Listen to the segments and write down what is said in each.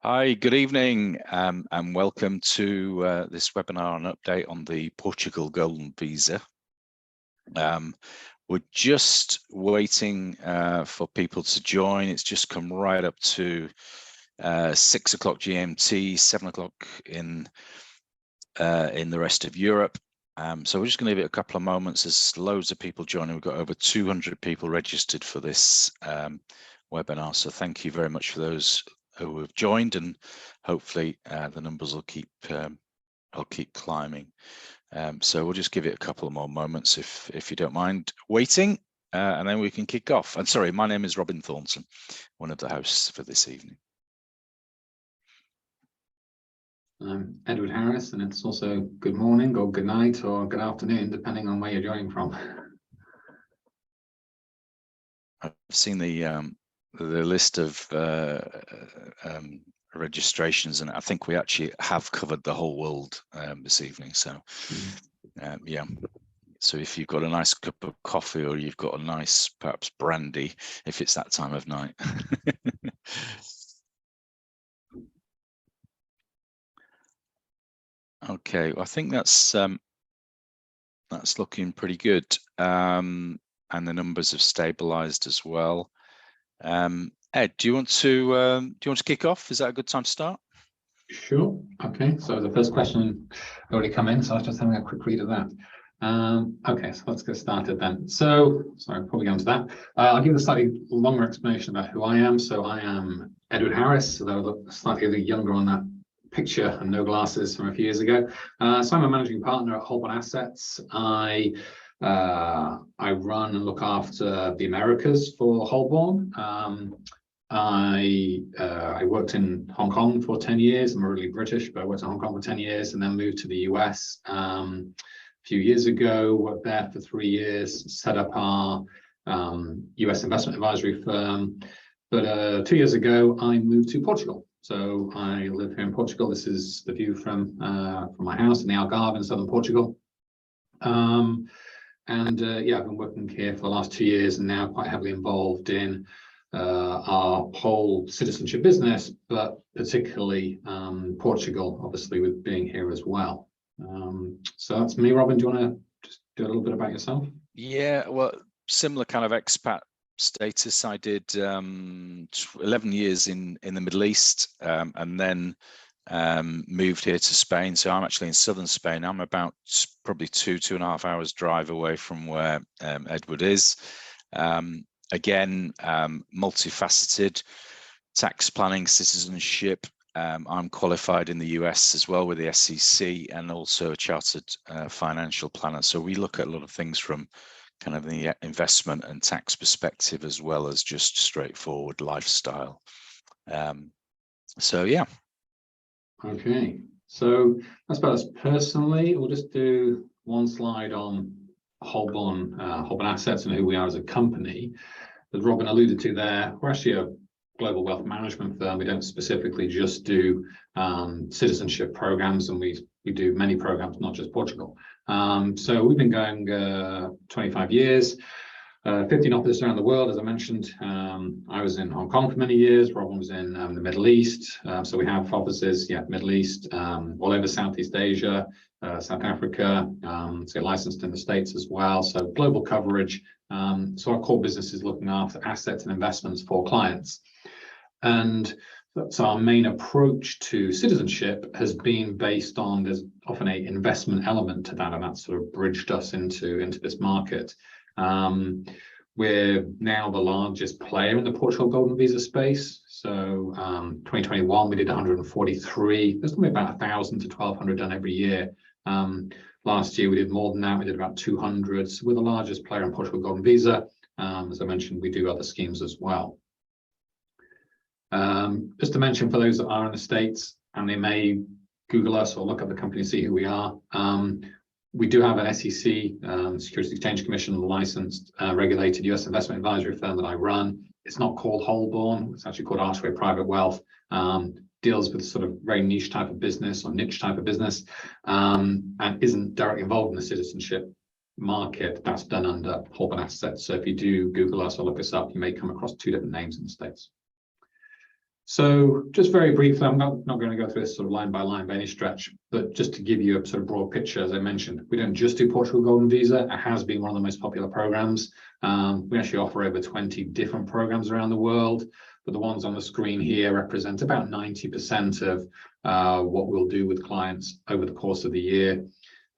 Hi, good evening, and welcome to this webinar and update on the Portugal Golden Visa. We're just waiting for people to join. It's just come right up to 6 o'clock GMT, 7 o'clock in the rest of Europe. So we're just going to give it a couple of moments. There's loads of people joining. We've got over 200 people registered for this webinar. So thank you very much for those who have joined, and hopefully the numbers will keep climbing. So we'll just give it a couple of more moments if you don't mind waiting, and then we can kick off. And sorry, my name is Robin Thornton, one of the hosts for this evening. I'm Edward Harris, and it's also good morning or good night or good afternoon, depending on where you're joining from. I've seen the list of registrations, and I think we actually have covered the whole world this evening. So yeah, so if you've got a nice cup of coffee, or you've got a nice perhaps brandy, if it's that time of night. Okay, well, I think that's looking pretty good, and the numbers have stabilized as well. Ed, do you want to kick off? Is that a good time to start? Sure. Okay. So the first question already come in, so I was just having a quick read of that. Okay, so let's get started then. So, sorry, before we go into that, I'll give a slightly longer explanation about who I am. So I am Edward Harris, although I look slightly younger on that picture and no glasses from a few years ago. So I'm a managing partner at Holborn Assets. I run and look after the Americas for Holborn. I worked in Hong Kong for 10 years. I'm really British, but I worked in Hong Kong for 10 years and then moved to the US a few years ago, worked there for 3 years, set up our US investment advisory firm. But 2 years ago, I moved to Portugal. So I live here in Portugal. This is the view from my house in the Algarve in southern Portugal. Yeah, I've been working here for the last 2 years and now quite heavily involved in our whole citizenship business, but particularly Portugal, obviously, with being here as well. So that's me. Robin, do you want to just do a little bit about yourself? Yeah, well, similar kind of expat status. I did 11 years in the Middle East, and then moved here to Spain. So I'm actually in southern Spain. I'm about probably 2.5 hours drive away from where Edward is. Again, multifaceted, tax planning, citizenship. I'm qualified in the US as well with the SEC, and also a chartered financial planner. So we look at a lot of things from kind of the investment and tax perspective, as well as just straightforward lifestyle. So yeah. Okay, so that's about us personally. We'll just do one slide on Holborn Assets and who we are as a company. As Robin alluded to there, we're actually a global wealth management firm. We don't specifically just do citizenship programs, and we do many programs, not just Portugal. So we've been going 25 years, 15 offices around the world, as I mentioned. I was in Hong Kong for many years. Robin was in the Middle East. So we have offices, Middle East, all over Southeast Asia, South Africa, so licensed in the States as well. So global coverage. So our core business is looking after assets and investments for clients. And so our main approach to citizenship has been based on, there's often an investment element to that, and that's sort of bridged us into this market. We're now the largest player in the Portugal Golden Visa space. So 2021, we did 143. There's going to be about 1,000 to 1,200 done every year. Last year, we did more than that. We did about 200. So we're the largest player in Portugal Golden Visa. As I mentioned, we do other schemes as well. Just to mention for those that are in the States, and they may Google us or look up the company and see who we are. We do have an SEC, Securities Exchange Commission licensed, regulated US investment advisory firm that I run. It's not called Holborn. It's actually called Archway Private Wealth. Deals with sort of very niche type of business or niche type of business, and isn't directly involved in the citizenship market. That's done under Holborn Assets. So if you do Google us or look us up, you may come across 2 different names in the States. So just very briefly, I'm not going to go through this sort of line by line by any stretch, but just to give you a sort of broad picture, as I mentioned, we don't just do Portugal Golden Visa. It has been one of the most popular programs. We actually offer over 20 different programs around the world, but the ones on the screen here represent about 90% of what we'll do with clients over the course of the year.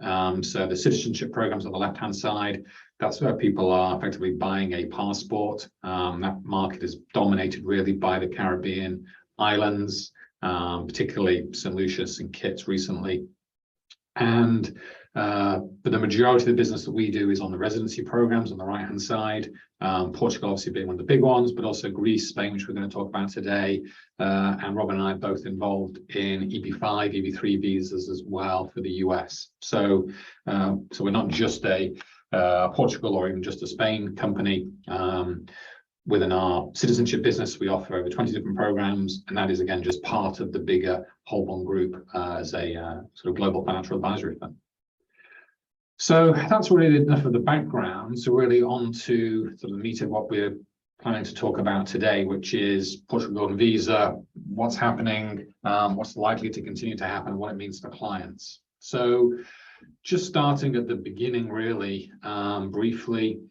So the citizenship programs on the left-hand side, that's where people are effectively buying a passport. That market is dominated really by the Caribbean islands, particularly St. Lucius and Kitts recently. And but the majority of the business that we do is on the residency programs on the right-hand side. Portugal obviously being one of the big ones, but also Greece, Spain, which we're going to talk about today. And Rob and I are both involved in EB5, EB3 visas as well for the US. So we're not just a Portugal or even just a Spain company. Within our citizenship business, we offer over 20 different programs, and that is again just part of the bigger Holborn Group as a sort of global financial advisory firm. So that's really enough of the background. So really on to sort of the meat of what we're planning to talk about today, which is Portugal Golden Visa, what's happening, what's likely to continue to happen, what it means for clients. So just starting at the beginning, really briefly.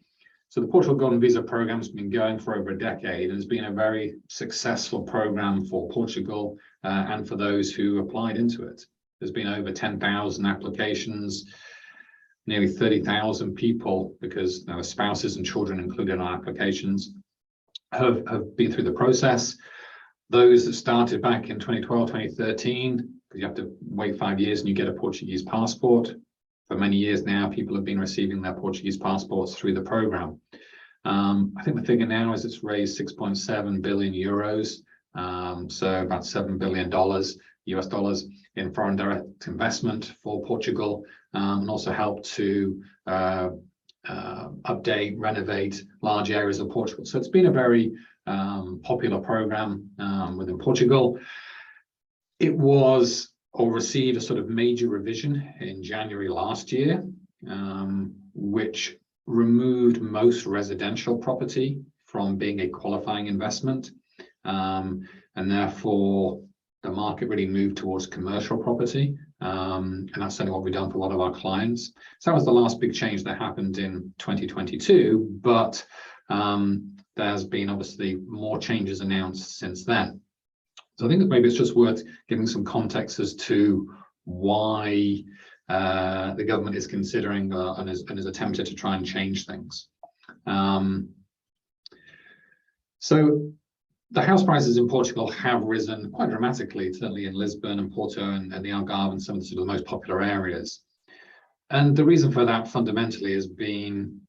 So the Portugal Golden Visa program has been going for over a decade and has been a very successful program for Portugal and for those who applied into it. There's been over 10,000 applications, nearly 30,000 people, because spouses and children included in our applications, have been through the process. Those that started back in 2012, 2013, because you have to wait 5 years and you get a Portuguese passport. For many years now, people have been receiving their Portuguese passports through the program. I think the figure now is it's raised 6.7 billion euros, so about $7 billion US dollars in foreign direct investment for Portugal, and also helped to update, renovate large areas of Portugal. So it's been a very popular program within Portugal. It was or received a sort of major revision in January last year, which removed most residential property from being a qualifying investment. And therefore, the market really moved towards commercial property. And that's certainly what we've done for a lot of our clients. So that was the last big change that happened in 2022, but there's been obviously more changes announced since then. So I think that maybe it's just worth giving some context as to why the government is considering and has attempted to try and change things. So the house prices in Portugal have risen quite dramatically, certainly in Lisbon and Porto and the Algarve and some of the sort of the most popular areas. And the reason for that fundamentally has been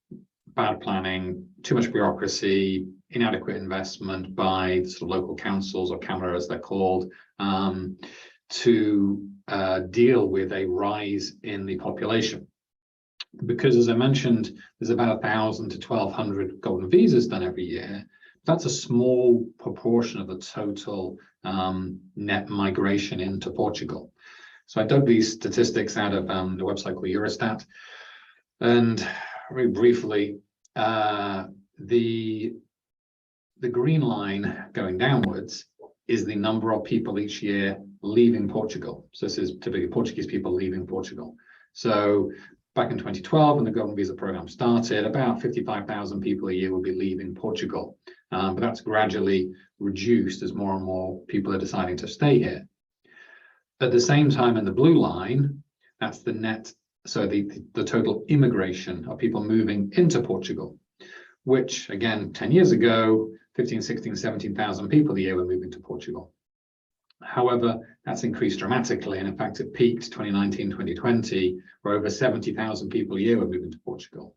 bad planning, too much bureaucracy, inadequate investment by sort of local councils or Câmara as they're called, to deal with a rise in the population. Because as I mentioned, there's about 1,000 to 1,200 golden visas done every year. That's a small proportion of the total net migration into Portugal. So I dug these statistics out of the website called Eurostat. And very briefly, the green line going downwards is the number of people each year leaving Portugal. So this is typically Portuguese people leaving Portugal. So back in 2012, when the Golden Visa program started, about 55,000 people a year will be leaving Portugal. But that's gradually reduced as more and more people are deciding to stay here. At the same time, in the blue line, that's the net, so the total immigration of people moving into Portugal, which again, 10 years ago, 15, 16, 17,000 people a year were moving to Portugal. However, that's increased dramatically. And in fact, it peaked 2019, 2020, where over 70,000 people a year were moving to Portugal.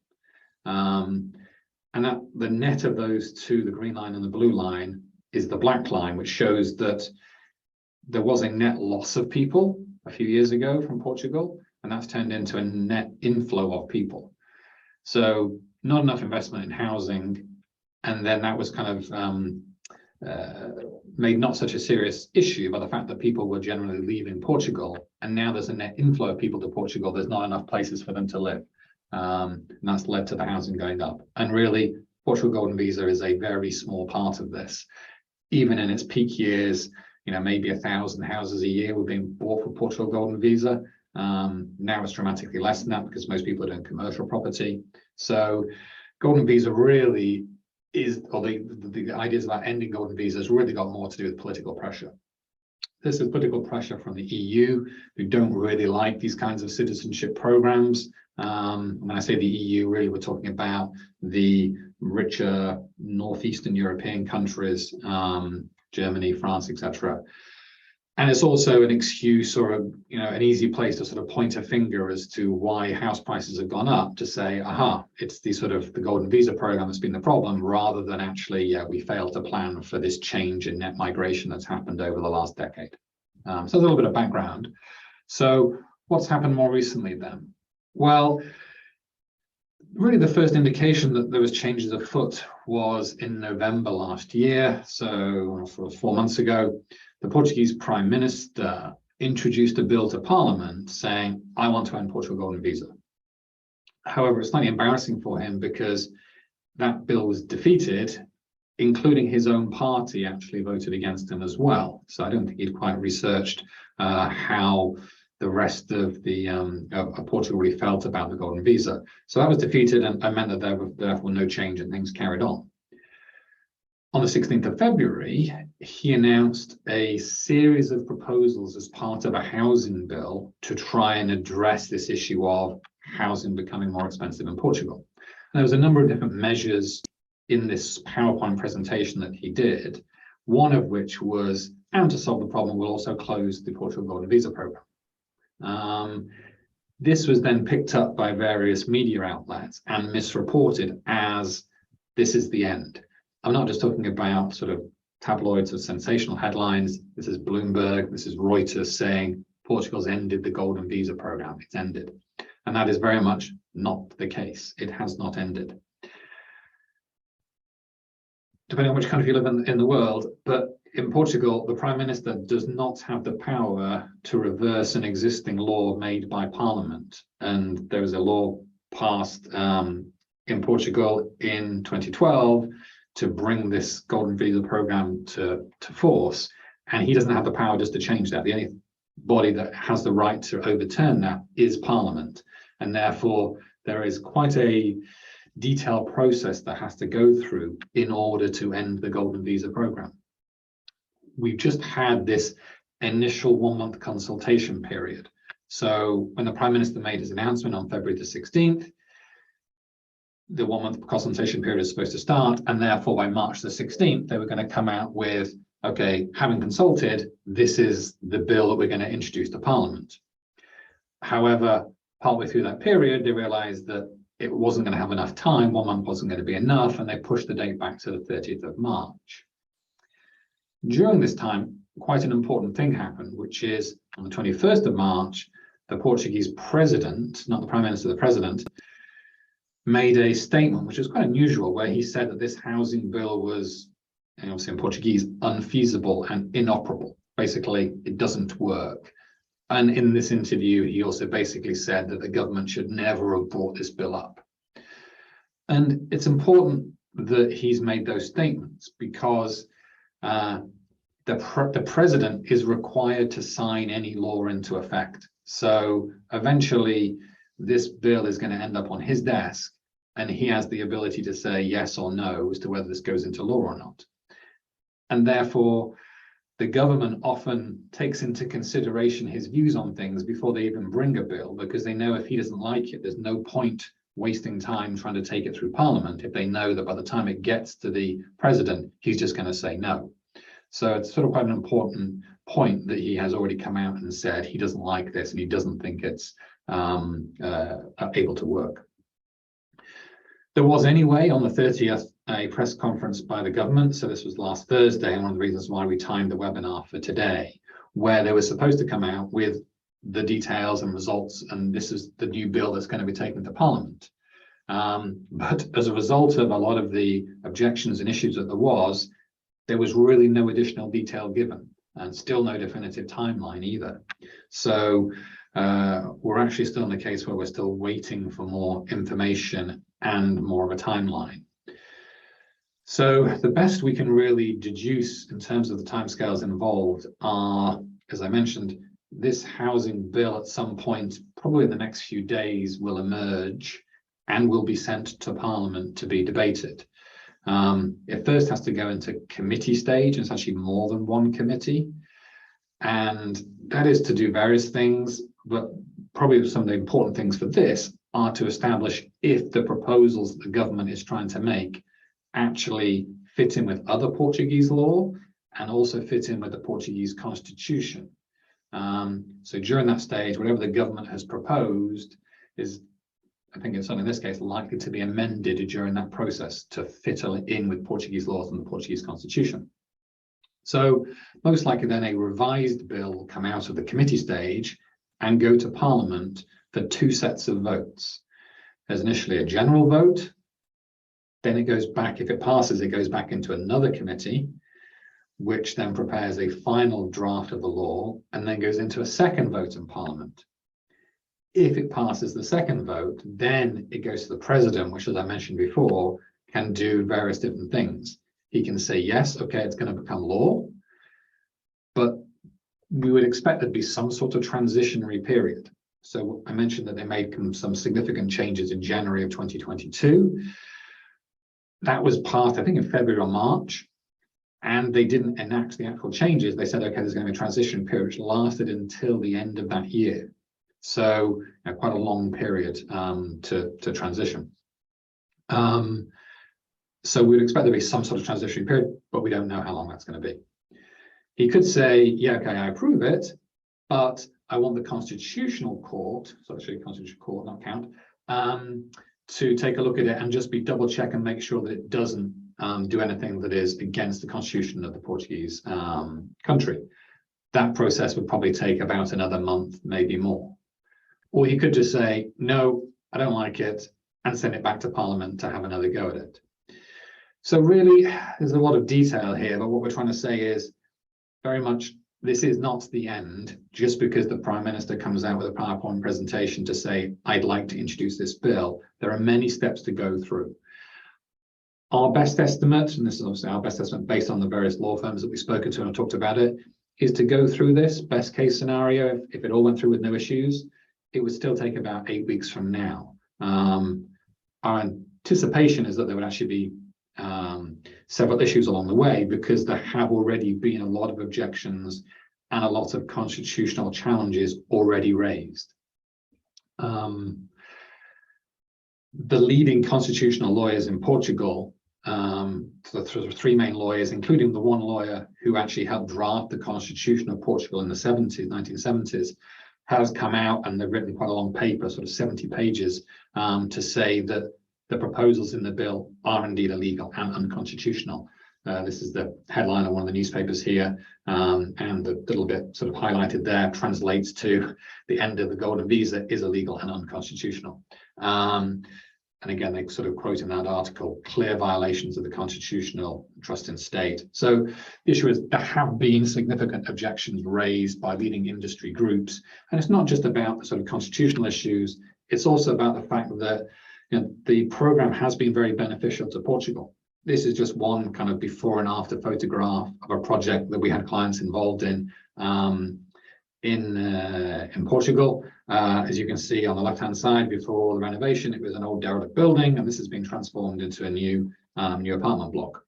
And that the net of those two, the green line and the blue line, is the black line, which shows that there was a net loss of people a few years ago from Portugal, and that's turned into a net inflow of people. So not enough investment in housing, and then that was kind of made not such a serious issue by the fact that people were generally leaving Portugal, and now there's a net inflow of people to Portugal. There's not enough places for them to live, and that's led to the housing going up. And really, Portugal Golden Visa is a very small part of this. even in its peak years, maybe 1,000 houses a year were being bought for Portugal Golden Visa. Now it's dramatically less than that because most people are doing commercial property. So Golden Visa really is, or the ideas about ending Golden Visa has really got more to do with political pressure. This is political pressure from the EU, who don't really like these kinds of citizenship programs. When I say the EU, really we're talking about the richer northeastern European countries, Germany, France, etc. And it's also an excuse or an easy place to sort of point a finger as to why house prices have gone up, to say, aha, it's the Golden Visa program that's been the problem, rather than actually, we failed to plan for this change in net migration that's happened over the last decade. So there's a little bit of background. So what's happened more recently then? Well, really the first indication that there was changes afoot was in November last year, so 4 months ago. The Portuguese Prime Minister introduced a bill to Parliament saying, I want to end Portugal Golden Visa. However, it's slightly embarrassing for him because that bill was defeated, including his own party actually voted against him as well. So I don't think he'd quite researched how the rest of Portugal really felt about the Golden Visa. So that was defeated, and meant that there was therefore no change and things carried on. On the 16th of February, he announced a series of proposals as part of a housing bill to try and address this issue of housing becoming more expensive in Portugal. And there was a number of different measures in this PowerPoint presentation that he did, one of which was, and to solve the problem, we'll also close the Portugal Golden Visa Program. This was then picked up by various media outlets and misreported as this is the end. I'm not just talking about sort of tabloids of sensational headlines. This is Bloomberg, this is Reuters saying Portugal's ended the Golden Visa Program. It's ended. And that is very much not the case. It has not ended. Depending on which country you live in the world, but in Portugal, the Prime Minister does not have the power to reverse an existing law made by Parliament. And there was a law passed in Portugal in 2012 to bring this Golden Visa Program to force, and he doesn't have the power just to change that. The only body that has the right to overturn that is Parliament, and therefore there is quite a detailed process that has to go through in order to end the Golden Visa Program. We've just had this initial 1-month consultation period. So when the Prime Minister made his announcement on February the 16th, the 1-month consultation period is supposed to start, and therefore by March the 16th, they were going to come out with, okay, having consulted, this is the bill that we're going to introduce to Parliament. However, partway through that period, they realized that it wasn't going to have enough time, 1 month wasn't going to be enough, and they pushed the date back to the 30th of March. During this time, quite an important thing happened, which is on the 21st of March, the Portuguese president, not the Prime Minister, the president, made a statement, which was quite unusual, where he said that this housing bill was, and obviously in Portuguese, unfeasible and inoperable. Basically, it doesn't work. And in this interview, he also basically said that the government should never have brought this bill up. And it's important that he's made those statements because the president is required to sign any law into effect. So eventually, this bill is going to end up on his desk, and he has the ability to say yes or no as to whether this goes into law or not. And therefore, the government often takes into consideration his views on things before they even bring a bill, because they know if he doesn't like it, there's no point wasting time trying to take it through Parliament if they know that by the time it gets to the president, he's just going to say no. So it's sort of quite an important point that he has already come out and said he doesn't like this and he doesn't think it's able to work. There was anyway on the 30th a press conference by the government, so this was last Thursday, and one of the reasons why we timed the webinar for today, where they were supposed to come out with the details and results, and this is the new bill that's going to be taken to Parliament. But as a result of a lot of the objections and issues that there was really no additional detail given, and still no definitive timeline either. So we're actually still in a case where we're still waiting for more information and more of a timeline. So the best we can really deduce in terms of the timescales involved are, as I mentioned, this housing bill at some point, probably in the next few days, will emerge and will be sent to Parliament to be debated. It first has to go into committee stage, and it's actually more than one committee. And that is to do various things, but probably some of the important things for this are to establish if the proposals that the government is trying to make actually fit in with other Portuguese law and also fit in with the Portuguese constitution. So during that stage, whatever the government has proposed is, I think in this case, likely to be amended during that process to fit in with Portuguese laws and the Portuguese constitution. So most likely then a revised bill will come out of the committee stage and go to Parliament for 2 sets of votes. There's initially a general vote, then it goes back, if it passes, it goes back into another committee, which then prepares a final draft of the law and then goes into a second vote in Parliament. If it passes the second vote, then it goes to the president, which, as I mentioned before, can do various different things. He can say, yes, okay, it's going to become law, but we would expect there'd be some sort of transitionary period. So I mentioned that they made some significant changes in January of 2022. That was passed, I think, in February or March, and they didn't enact the actual changes. They said, okay, there's going to be a transition period, which lasted until the end of that year. So quite a long period to transition. So we'd expect there to be some sort of transitionary period, but we don't know how long that's going to be. He could say, yeah, okay, I approve it, but I want the Constitutional Court, so actually Constitutional Court, not count, to take a look at it and just be double check and make sure that it doesn't do anything that is against the constitution of the Portuguese country. That process would probably take about another month, maybe more. Or he could just say, no, I don't like it, and send it back to Parliament to have another go at it. So really, there's a lot of detail here, but what we're trying to say is very much this is not the end just because the Prime Minister comes out with a PowerPoint presentation to say, I'd like to introduce this bill. There are many steps to go through. Our best estimate, and this is obviously our best estimate based on the various law firms that we've spoken to and talked about it, is to go through this best case scenario. If it all went through with no issues, it would still take about 8 weeks from now. Our anticipation is that there would actually be several issues along the way because there have already been a lot of objections and a lot of constitutional challenges already raised. The leading constitutional lawyers in Portugal, the 3 main lawyers, including the one lawyer who actually helped draft the Constitution of Portugal in the 1970s, has come out and they've written quite a long paper, sort of 70 pages, to say that the proposals in the bill are indeed illegal and unconstitutional. This is the headline of one of the newspapers here, and the little bit sort of highlighted there translates to the end of the Golden Visa is illegal and unconstitutional. And again, they sort of quote in that article, clear violations of the constitutional trust in state. So the issue is there have been significant objections raised by leading industry groups. And it's not just about the sort of constitutional issues, it's also about the fact that the program has been very beneficial to Portugal. This is just one kind of before and after photograph of a project that we had clients involved in Portugal. As you can see on the left-hand side, before the renovation, it was an old derelict building, and this has been transformed into a new apartment block.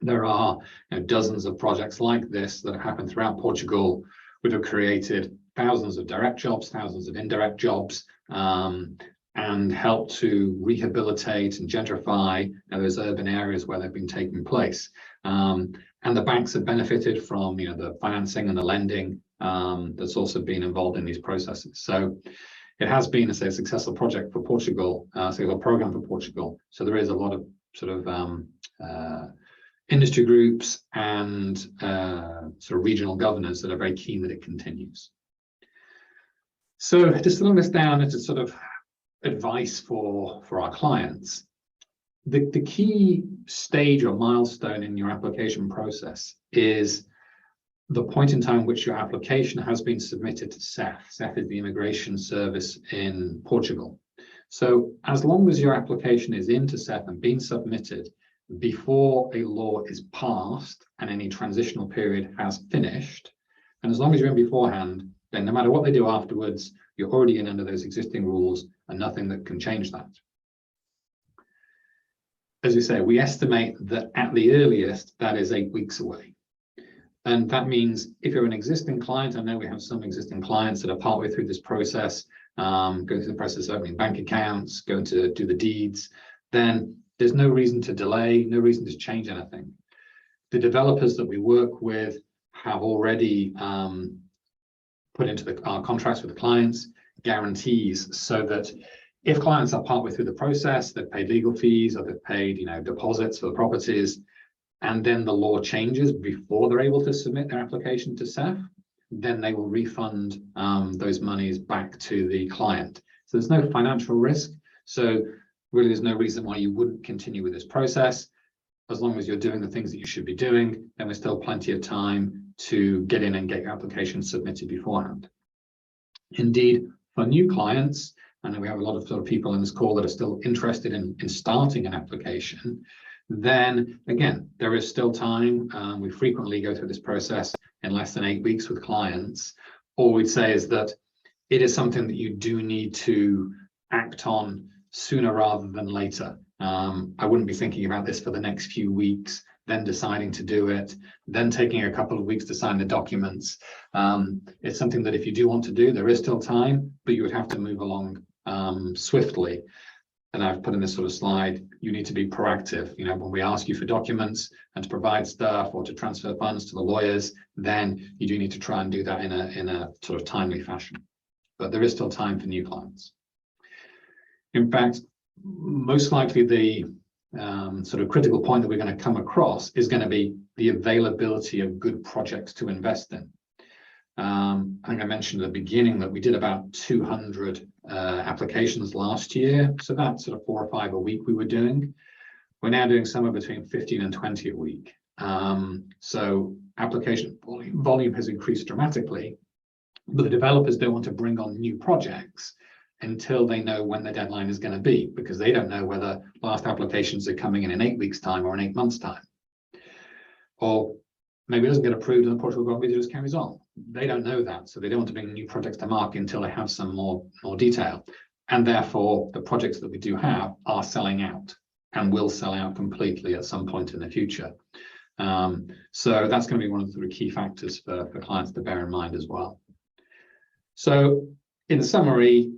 There are dozens of projects like this that have happened throughout Portugal, which have created thousands of direct jobs, thousands of indirect jobs, and help to rehabilitate and gentrify those urban areas where they've been taking place. And the banks have benefited from the financing and the lending that's also been involved in these processes. So it has been, I say, a successful project for Portugal, a program for Portugal. So there is a lot of sort of industry groups and sort of regional governors that are very keen that it continues. So just along this down into sort of advice for our clients. The key stage or milestone in your application process is the point in time which your application has been submitted to CEF. CEF is the immigration service in Portugal. So as long as your application is into CEF and being submitted, before a law is passed and any transitional period has finished. And as long as you're in beforehand, then no matter what they do afterwards, you're already in under those existing rules and nothing that can change that. As we say, we estimate that at the earliest, that is 8 weeks away. And that means if you're an existing client, I know we have some existing clients that are partway through this process, going through the process of opening bank accounts, going to do the deeds, then there's no reason to delay, no reason to change anything. The developers that we work with have already put into our contracts with the clients guarantees so that if clients are partway through the process, they've paid legal fees or they've paid, deposits for the properties, and then the law changes before they're able to submit their application to SEF, then they will refund those monies back to the client. So there's no financial risk. So really, there's no reason why you wouldn't continue with this process. As long as you're doing the things that you should be doing, then there's still plenty of time to get in and get your application submitted beforehand. Indeed, for new clients, and we have a lot of people in this call that are still interested in starting an application, then again, there is still time. We frequently go through this process in less than 8 weeks with clients. All we'd say is that it is something that you do need to act on sooner rather than later. I wouldn't be thinking about this for the next few weeks, then deciding to do it, then taking a couple of weeks to sign the documents. It's something that if you do want to do, there is still time, but you would have to move along swiftly. And I've put in this sort of slide, you need to be proactive. When we ask you for documents and to provide stuff or to transfer funds to the lawyers, then you do need to try and do that in a sort of timely fashion. But there is still time for new clients. In fact, most likely the sort of critical point that we're going to come across is going to be the availability of good projects to invest in. I think I mentioned at the beginning that we did about 200 applications last year. So that's sort of 4 or 5 a week we were doing. We're now doing somewhere between 15 and 20 a week. So application volume has increased dramatically, but the developers don't want to bring on new projects until they know when the deadline is going to be, because they don't know whether last applications are coming in 8 weeks' time or in 8 months' time. Or maybe it doesn't get approved and the Portugal Golden Visa just carries on. They don't know that, so they don't want to bring new projects to market until they have some more detail. And therefore, the projects that we do have are selling out and will sell out completely at some point in the future. So that's going to be one of the key factors for clients to bear in mind as well. So in summary,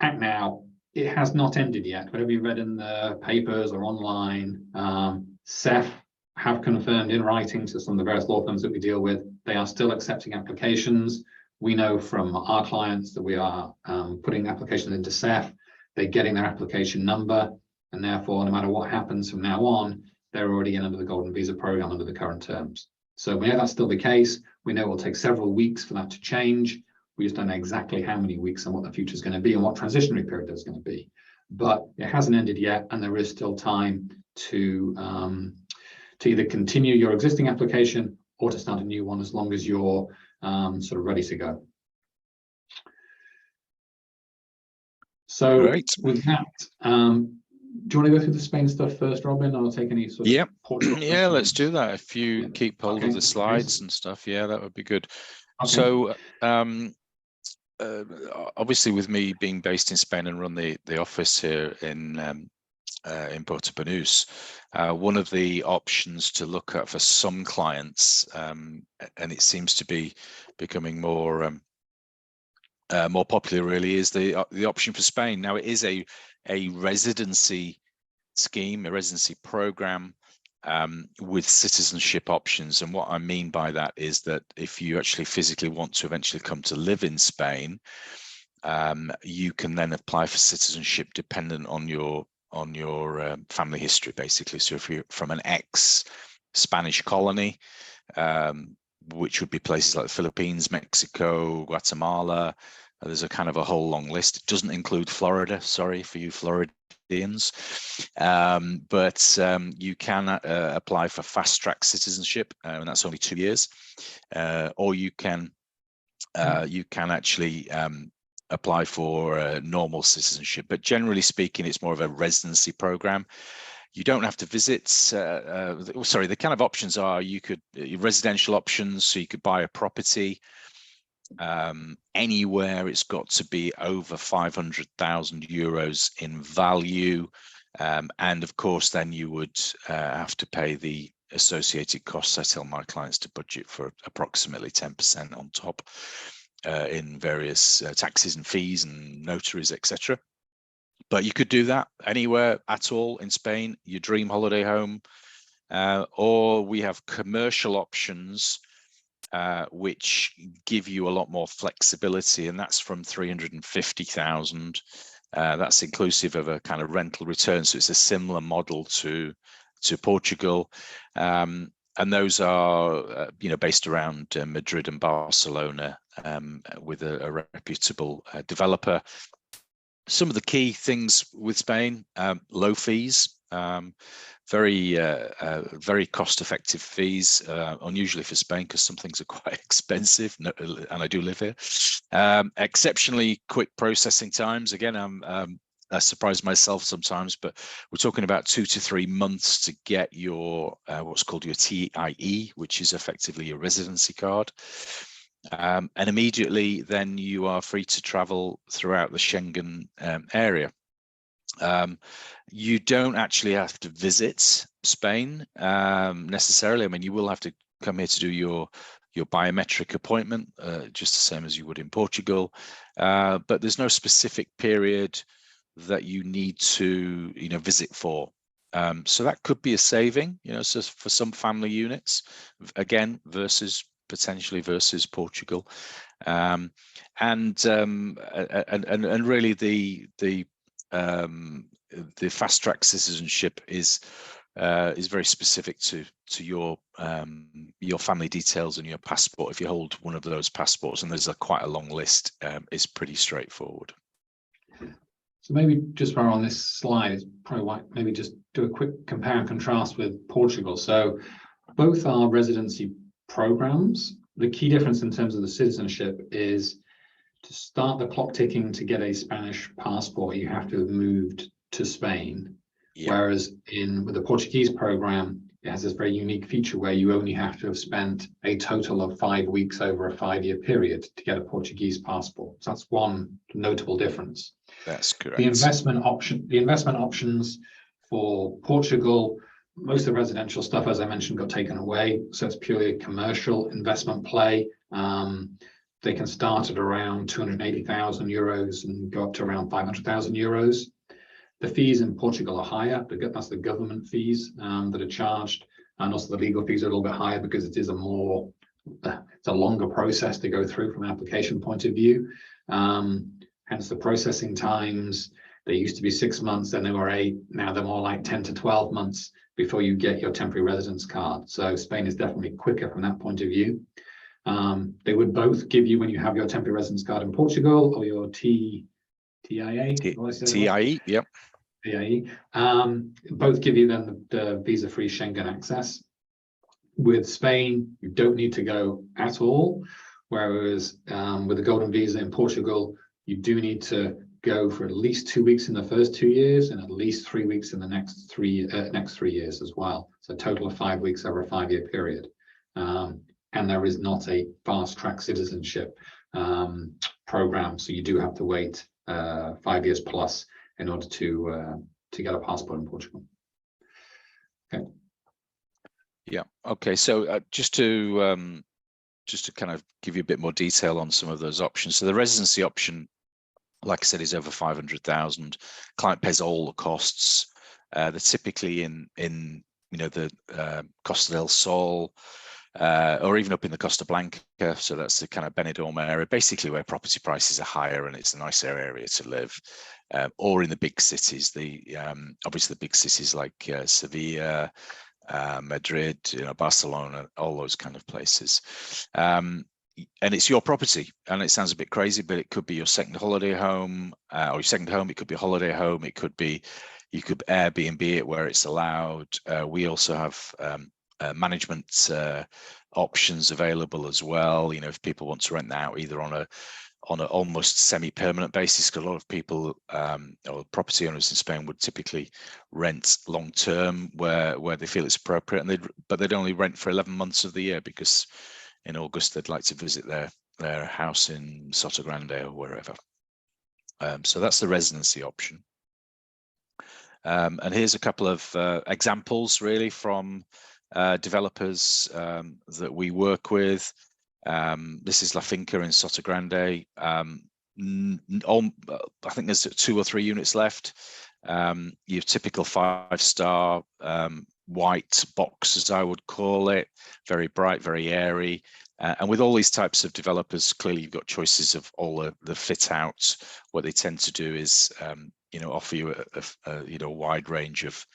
Act Now, it has not ended yet. Whatever you read in the papers or online, SEF have confirmed in writing to some of the various law firms that we deal with, they are still accepting applications. We know from our clients that we are putting applications into SEF, they're getting their application number, and therefore, no matter what happens from now on, they're already in under the Golden Visa Program under the current terms. So we know that's still the case. We know it will take several weeks for that to change. We just don't know exactly how many weeks and what the future is going to be and what transitionary period there's going to be. But it hasn't ended yet, and there is still time to either continue your existing application or to start a new one, as long as you're sort of ready to go. So Great. with that, do you want to go through the Spain stuff first, Robin, or take any sort of Portugal yeah, let's do that. If you keep hold of the slides and stuff, that would be good. Okay. So obviously, with me being based in Spain and run the office here in Porto Banús, one of the options to look at for some clients, and it seems to be becoming more popular, really, is the option for Spain. Now, it is a residency scheme, a residency program with citizenship options. And what I mean by that is that if you actually physically want to eventually come to live in Spain, you can then apply for citizenship dependent on your family history, basically. So if you're from an ex-Spanish colony, which would be places like the Philippines, Mexico, Guatemala, there's a kind of a whole long list. It doesn't include Florida, sorry for you Floridians, but you can apply for fast-track citizenship, and that's only 2 years, or you can actually apply for normal citizenship. But generally speaking, it's more of a residency program. You don't have to visit. Sorry, the kind of options are residential options, so you could buy a property anywhere. It's got to be over 500,000 euros in value, and of course, then you would have to pay the associated costs. I tell my clients to budget for approximately 10% on top in various taxes and fees and notaries, etc. But you could do that anywhere at all in Spain, your dream holiday home, or we have commercial options which give you a lot more flexibility, and that's from 350,000. That's inclusive of a kind of rental return, so it's a similar model to Portugal, and those are based around Madrid and Barcelona, with a reputable developer. Some of the key things with Spain: low fees, very cost-effective fees, unusually for Spain because some things are quite expensive, and I do live here. Exceptionally quick processing times. Again, I surprise myself sometimes, but we're talking about 2 to 3 months to get your what's called your TIE, which is effectively your residency card. And immediately then you are free to travel throughout the Schengen area. You don't actually have to visit Spain necessarily. I mean, you will have to come here to do your biometric appointment, just the same as you would in Portugal. But there's no specific period that you need to visit for. So that could be a saving, so for some family units, again, potentially versus Portugal, and really the fast track citizenship is very specific to your family details and your passport. If you hold one of those passports, and there's quite a long list, it's pretty straightforward. So maybe just while on this slide, it's probably maybe just do a quick compare and contrast with Portugal. So both are residency programs. The key difference in terms of the citizenship is to start the clock ticking to get a Spanish passport, you have to have moved to Spain. Yeah. Whereas with the Portuguese program, it has this very unique feature where you only have to have spent a total of 5 weeks over a 5-year period to get a Portuguese passport. So that's one notable difference. That's correct. The investment options for Portugal, most of the residential stuff, as I mentioned, got taken away. So it's purely a commercial investment play. They can start at around 280,000 euros and go up to around 500,000 euros. The fees in Portugal are higher. That's the government fees that are charged, and also the legal fees are a little bit higher because it is it's a longer process to go through from an application point of view. Hence the processing times. They used to be 6 months, then they were 8. Now they're more like 10 to 12 months before you get your temporary residence card. So Spain is definitely quicker from that point of view. They would both give you, when you have your temporary residence card in Portugal or your TIE. TIE, yep. TIE. Both give you then the visa-free Schengen access. With Spain, you don't need to go at all, whereas with the Golden Visa in Portugal, you do need to go for at least 2 weeks in the first 2 years and at least 3 weeks in the next 3 years as well. So a total of 5 weeks over a 5-year period. And there is not a fast track citizenship program, so you do have to wait 5 years plus in order to get a passport in Portugal. Okay. Yeah. Okay. So just to kind of give you a bit more detail on some of those options. So the residency option, like I said, is over 500,000. Client pays all the costs. They're typically in the Costa del Sol, or even up in the Costa Blanca. So that's the kind of Benidorm area, basically where property prices are higher and it's a nicer area to live. Or in the big cities, obviously the big cities like Sevilla, Madrid, Barcelona, all those kind of places. And it's your property, and it sounds a bit crazy, but it could be your second holiday home, or your second home. It could be a holiday home. It could be, you could Airbnb it where it's allowed. We also have management options available as well. If people want to rent that out either on on an almost semi-permanent basis, because a lot of people or property owners in Spain would typically rent long-term where they feel it's appropriate, and they'd only rent for 11 months of the year, because in August they'd like to visit their house in Sotogrande or wherever. So that's the residency option. And here's a couple of examples really from developers that we work with. This is La Finca in Sotogrande. I think there's 2 or 3 units left. Your typical 5-star white box, as I would call it, very bright, very airy. And with all these types of developers, clearly you've got choices of all the fit outs. What they tend to do is, offer you a wide range of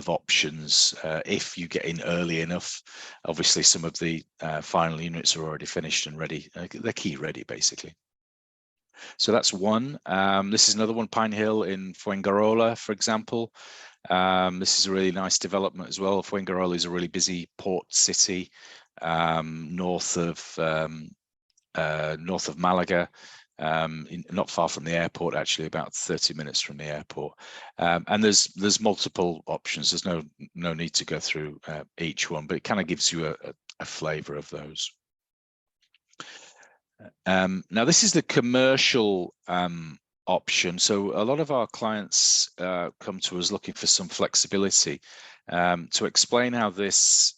options if you get in early enough. Obviously, some of the final units are already finished and ready. They're key ready, basically. So that's one. This is another one, Pine Hill in Fuengirola, for example. This is a really nice development as well. Fuengirola is a really busy port city north of Malaga. Not far from the airport, actually, about 30 minutes from the airport. And there's multiple options. There's no need to go through each one, but it kind of gives you a flavor of those. Now, this is the commercial option. So a lot of our clients come to us looking for some flexibility. To explain how this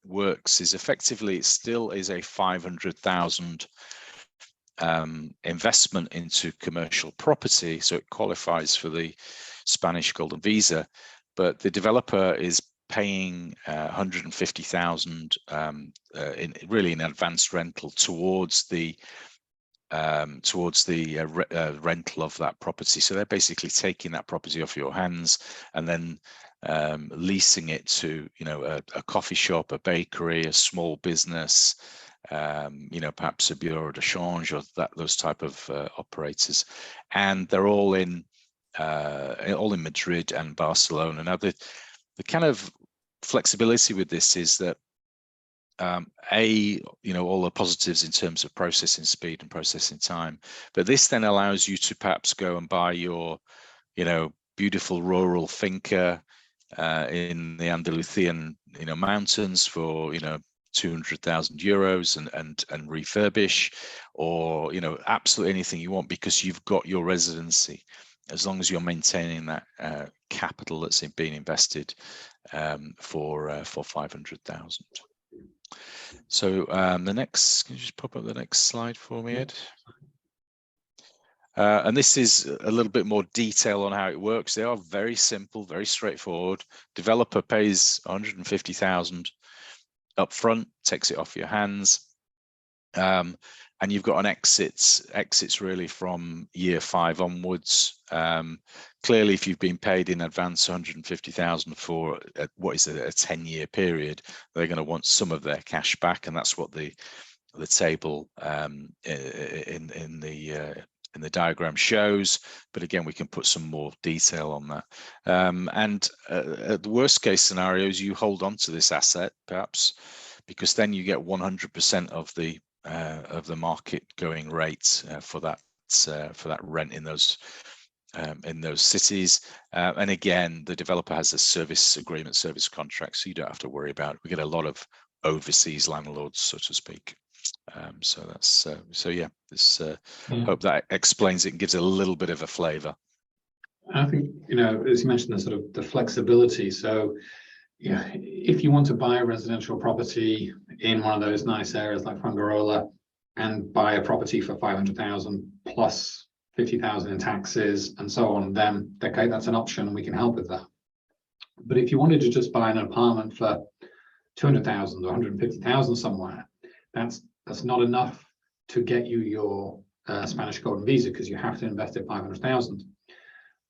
works is effectively it still is a 500,000 investment into commercial property, so it qualifies for the Spanish Golden Visa, but the developer is paying 150,000 in advanced rental towards the rental of that property. So they're basically taking that property off your hands and then leasing it to a coffee shop, a bakery, a small business, perhaps a bureau de change or those type of operators, and they're all in Madrid and Barcelona. Now the kind of flexibility with this is that all the positives in terms of processing speed and processing time, but this then allows you to perhaps go and buy your beautiful rural finca in the Andalusian mountains for 200,000 euros and refurbish, or absolutely anything you want, because you've got your residency, as long as you're maintaining that capital that's being invested for 500,000. So the next, can you just pop up the next slide for me, Ed? And this is a little bit more detail on how it works. They are very simple, very straightforward. Developer pays 150,000 up front, takes it off your hands, and you've got an exits really from year 5 onwards. Clearly, if you've been paid in advance 150,000 for what is a 10-year period, they're going to want some of their cash back, and that's what the table in the diagram shows. But again, we can put some more detail on that. And the worst case scenarios, you hold on to this asset perhaps, because then you get 100% of the market going rate for that rent in those cities. And again, the developer has a service agreement, service contract, so you don't have to worry about it. We get a lot of overseas landlords, so to speak. So that's yeah. Hope that explains it and gives it a little bit of a flavour. I think as you mentioned, the flexibility. So if you want to buy a residential property in one of those nice areas like Fuengirola and buy a property for 500,000 plus 50,000 in taxes and so on, then okay, that's an option and we can help with that. But if you wanted to just buy an apartment for 200,000 or 150,000 somewhere, that's not enough to get you your Spanish Golden Visa, because you have to invest in 500,000.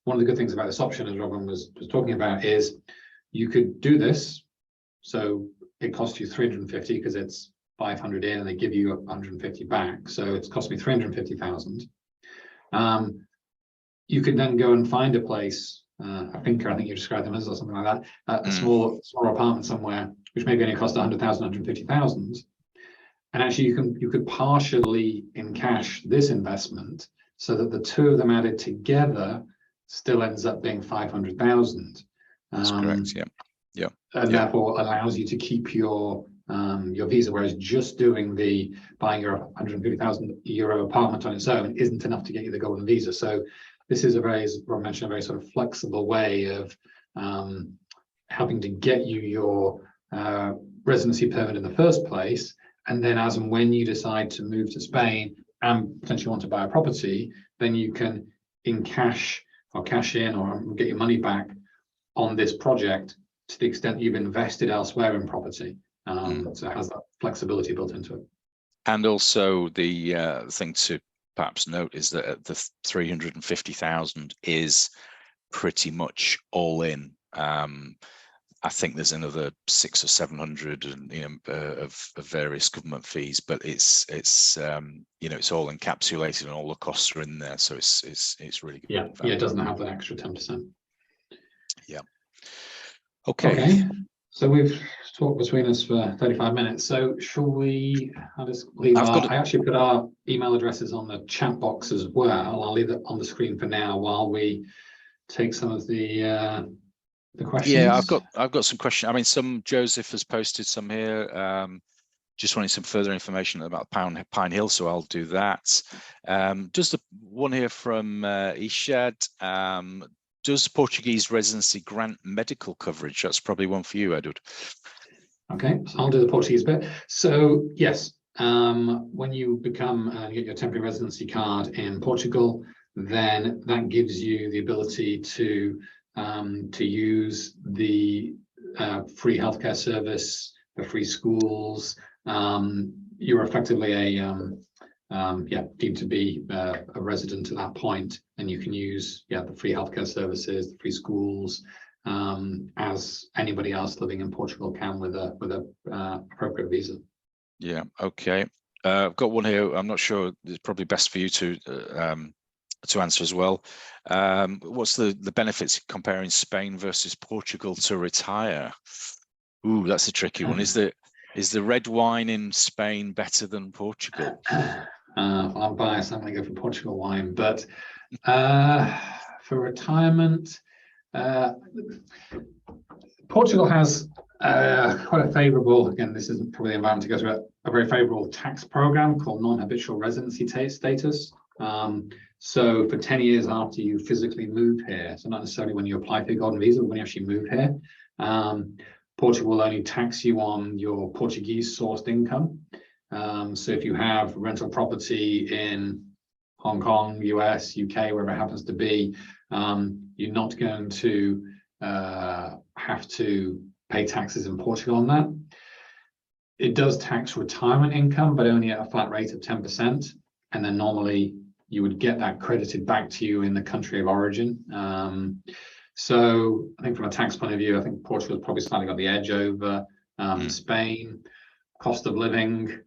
One of the good things about this option, as Robin was talking about, is you could do this. So it costs you 350 because it's 500 in and they give you 150 back. So it's cost me 350,000. You could then go and find a place, a finca, I think you described them as, or something like that, a small apartment somewhere, which maybe only cost 100,000, 150,000. And actually, you could partially encash this investment so that the two of them added together still ends up being 500,000. That's correct. Yeah. Yeah. And therefore allows you to keep your visa, whereas just doing buying your €150,000 apartment on its own isn't enough to get you the golden visa. So this is as Rob mentioned, a very sort of flexible way of helping to get you your residency permit in the first place. And then as and when you decide to move to Spain and potentially want to buy a property, then you can cash in or get your money back on this project to the extent you've invested elsewhere in property. So it has that flexibility built into it. And also the thing to perhaps note is that the 350,000 is pretty much all in. I think there's another 600 or 700 of various government fees, but it's it's all encapsulated and all the costs are in there, so it's really good. Yeah, it doesn't have that extra 10%. Yeah. Okay. So we've talked between us for 35 minutes. So shall we? I'll just leave. I actually put our email addresses on the chat box as well. I'll leave it on the screen for now while we take some of the questions. Yeah, I've got some questions. I mean, Joseph has posted some here. Just wanting some further information about Pine Hill, so I'll do that. Just one here from Ishad. Does Portuguese residency grant medical coverage? That's probably one for you, Edward. Okay, so I'll do the Portuguese bit. So yes, when you become get your temporary residency card in Portugal, then that gives you the ability to use the free healthcare service, the free schools. You're effectively deemed to be a resident at that point, and you can use the free healthcare services, the free schools, as anybody else living in Portugal can with a appropriate visa. Yeah. Okay. I've got one here. I'm not sure. It's probably best for you to answer as well. What's the benefits comparing Spain versus Portugal to retire? Ooh, that's a tricky one. Is the red wine in Spain better than Portugal? I'm biased. I'm going to go for Portugal wine, but for retirement, Portugal has quite a favourable. Again, this isn't probably the environment to go through a very favourable tax program called non-habitual residency status. So for 10 years after you physically move here, so not necessarily when you apply for your golden visa, but when you actually move here, Portugal will only tax you on your Portuguese sourced income. So if you have rental property in Hong Kong, US, UK, wherever it happens to be, you're not going to have to pay taxes in Portugal on that. It does tax retirement income, but only at a flat rate of 10%. And then normally you would get that credited back to you in the country of origin. So I think from a tax point of view, I think Portugal's probably slightly got the edge over Spain. Cost of living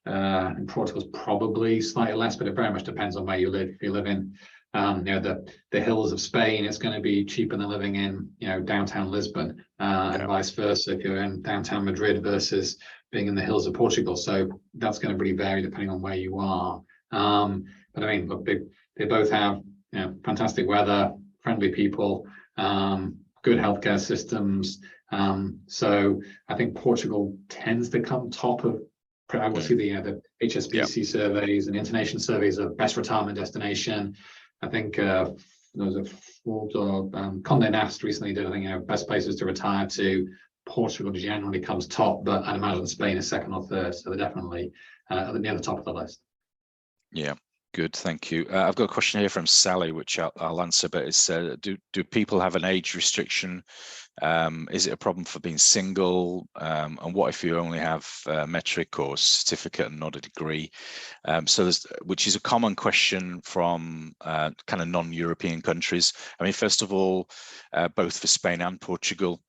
in Portugal's probably slightly less, but it very much depends on where you live. If you live in the hills of Spain, it's going to be cheaper than living in downtown Lisbon, and vice versa if you're in downtown Madrid versus being in the hills of Portugal. So that's going to really vary depending on where you are. But I mean, look, they both have fantastic weather, friendly people, good healthcare systems. So I think Portugal tends to come top of. I will see the HSBC surveys and international surveys of best retirement destination. I think there was a Forbes or Condé Nast recently did. I think best places to retire to. Portugal generally comes top, but I'd imagine Spain is second or third. So they're definitely near the top of the list. Yeah. Good, thank you. I've got a question here from Sally, which I'll answer, but it's do people have an age restriction? Is it a problem for being single? And what if you only have a metric or certificate and not a degree? So which is a common question from kind of non-European countries. I mean, first of all, both for Spain and Portugal,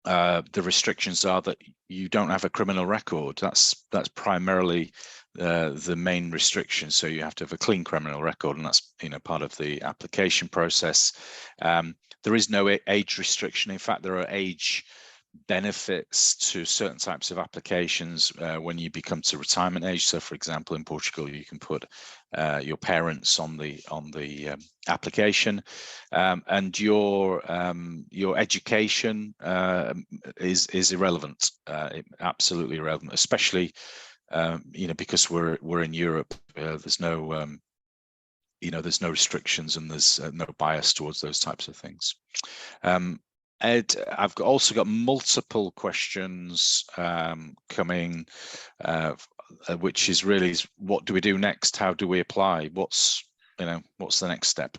the restrictions are that you don't have a criminal record. That's primarily the main restriction. So you have to have a clean criminal record, and that's part of the application process. There is no age restriction. In fact, there are age benefits to certain types of applications when you become to retirement age. So, for example, in Portugal, you can put your parents on the application, and your education is irrelevant, absolutely irrelevant, especially because we're in Europe. There's no there's no restrictions, and there's no bias towards those types of things. Ed, I've also got multiple questions coming, which is really, what do we do next? How do we apply? What's the next step?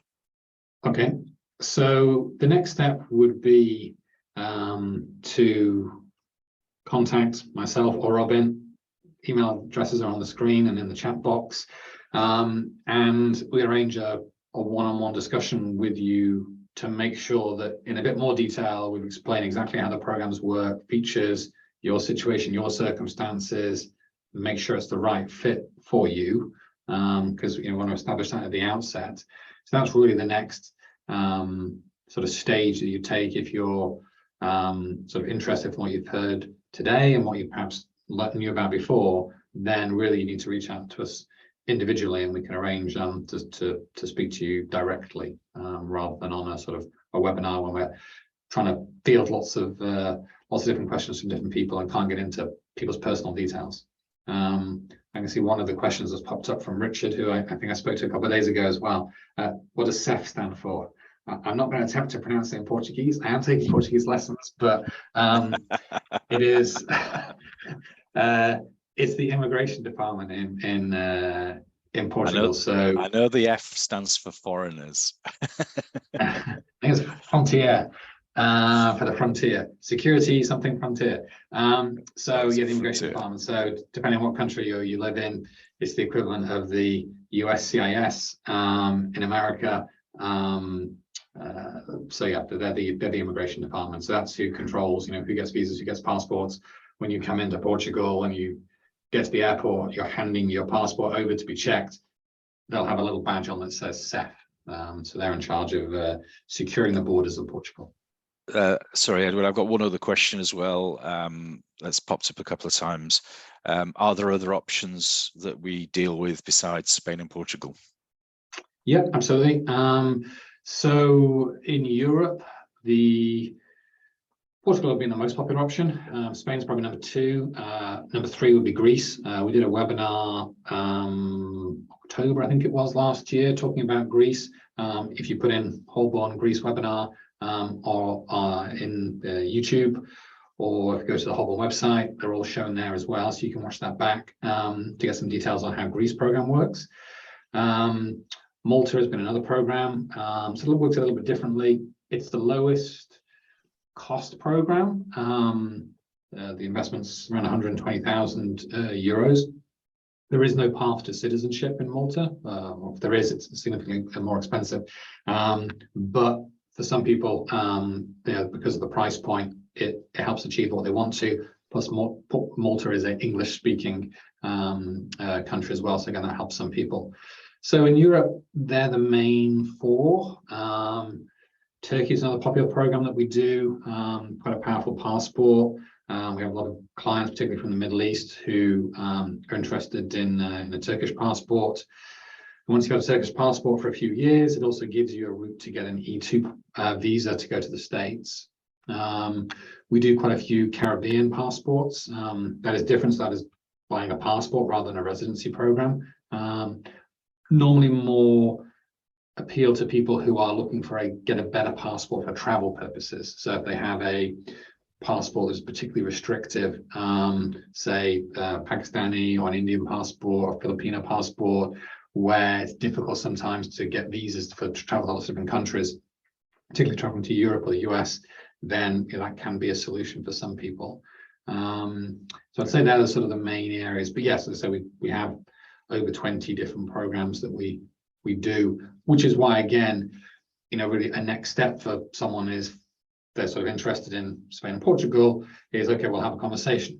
Okay, so the next step would be to contact myself or Robin. Email addresses are on the screen and in the chat box, and we arrange a one-on-one discussion with you to make sure that in a bit more detail we've explained exactly how the programs work, features, your situation, your circumstances, make sure it's the right fit for you, because we want to establish that at the outset. So that's really the next sort of stage that you take if you're sort of interested in what you've heard today and what you perhaps knew about before. Then really you need to reach out to us individually, and we can arrange to speak to you directly, rather than on a sort of a webinar when we're trying to field lots of different questions from different people and can't get into people's personal details. I can see one of the questions that's popped up from Richard, who I think I spoke to a couple of days ago as well. What does CEF stand for? I'm not going to attempt to pronounce it in Portuguese. I am taking Portuguese lessons, but it is it's the immigration department in Portugal. I know the F stands for foreigners. I think it's frontier, for the frontier, security something frontier. So yeah, the immigration department. So depending on what country you live in, it's the equivalent of the USCIS in America. So yeah, they're the immigration department. So that's who controls, who gets visas, who gets passports. When you come into Portugal and you get to the airport, you're handing your passport over to be checked. They'll have a little badge on that says CEF. So they're in charge of securing the borders of Portugal. Sorry, Edward, I've got one other question as well that's popped up a couple of times. Are there other options that we deal with besides Spain and Portugal? Yeah, absolutely. So in Europe, Portugal would be the most popular option. Spain's probably number 2. Number 3 would be Greece. We did a webinar October, I think it was, last year, talking about Greece. If you put in Holborn Greece webinar or in YouTube, or if you go to the Holborn website, they're all shown there as well, so you can watch that back to get some details on how Greece program works. Malta has been another program, so it works a little bit differently. It's the lowest cost program. The investment's around 120,000 euros. There is no path to citizenship in Malta. If there is, it's significantly more expensive. But for some people, because of the price point, it helps achieve what they want to. Plus, Malta is an English-speaking country as well, so again, that helps some people. So in Europe, they're the main 4. Turkey is another popular program that we do, quite a powerful passport. We have a lot of clients, particularly from the Middle East, who are interested in a Turkish passport. And once you've got a Turkish passport for a few years, it also gives you a route to get an E2 visa to go to the States. We do quite a few Caribbean passports. That is different. So that is buying a passport rather than a residency program. Normally more appeal to people who are looking for get a better passport for travel purposes. So if they have a passport that's particularly restrictive, say Pakistani or an Indian passport or Filipino passport, where it's difficult sometimes to get visas to travel to lots of different countries, particularly traveling to Europe or the US, then that can be a solution for some people. So I'd say that are sort of the main areas. But yes, as I say, we have over 20 different programs that we do, which is why, again, really a next step for someone is they're sort of interested in Spain and Portugal is, okay, we'll have a conversation.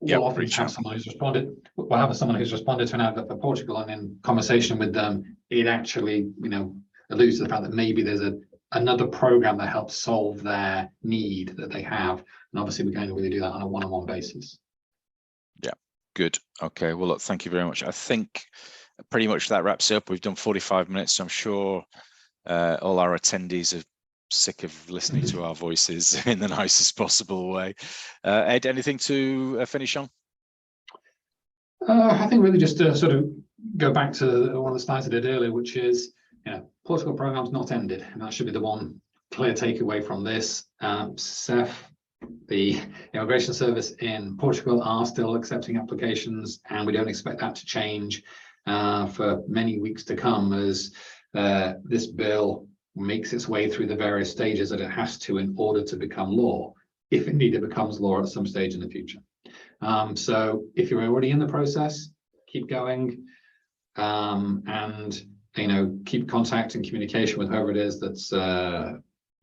We'll often have someone who's responded. We'll have someone who's responded to an advert for Portugal, and in conversation with them, it actually, alludes to the fact that maybe there's another program that helps solve their need that they have. And obviously we're going to really do that on a one-on-one basis. Yeah, good. Okay, well, look, thank you very much. I think pretty much that wraps up. We've done 45 minutes, so I'm sure all our attendees are sick of listening to our voices in the nicest possible way. Ed, anything to finish on? I think really just to sort of go back to one of the slides I did earlier, which is, Portugal program's not ended, and that should be the one clear takeaway from this. CEF, the immigration service in Portugal, are still accepting applications, and we don't expect that to change for many weeks to come, as this bill makes its way through the various stages that it has to in order to become law, if indeed it becomes law at some stage in the future. So if you're already in the process, keep going, and keep contact and communication with whoever it is that's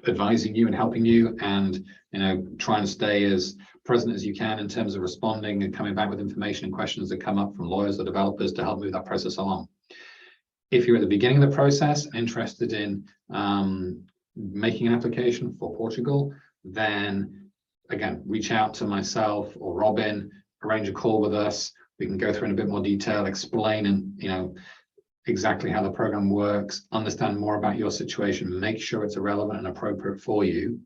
advising you and helping you, and try and stay as present as you can in terms of responding and coming back with information and questions that come up from lawyers or developers to help move that process along. If you're at the beginning of the process, interested in making an application for Portugal, then again, reach out to myself or Robin, arrange a call with us. We can go through in a bit more detail, explain and exactly how the program works, understand more about your situation, make sure it's relevant and appropriate for you,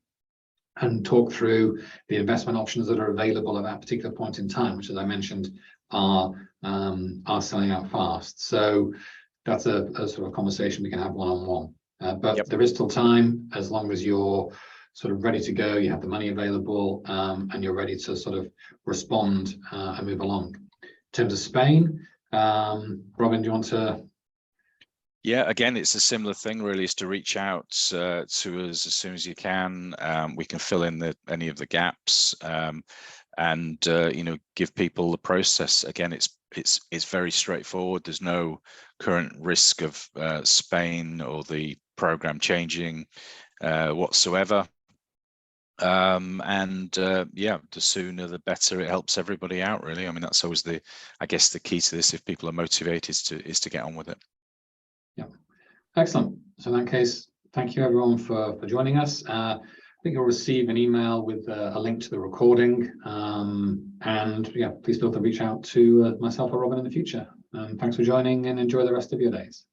and talk through the investment options that are available at that particular point in time, which, as I mentioned, are selling out fast. So that's a sort of conversation we can have one-on-one. But there is still time, as long as you're sort of ready to go, you have the money available, and you're ready to sort of respond and move along. In terms of Spain, Robin, do you want to? Yeah, again, it's a similar thing really, is to reach out to us as soon as you can. We can fill in any of the gaps, and give people the process. Again, it's very straightforward. There's no current risk of Spain or the program changing whatsoever. The sooner the better. It helps everybody out, really. I mean, that's always I guess the key to this, if people are motivated, is to get on with it. Yeah, excellent. So in that case, thank you everyone for joining us. I think you'll receive an email with a link to the recording, and yeah, please feel free to reach out to myself or Robin in the future. Thanks for joining, and enjoy the rest of your days.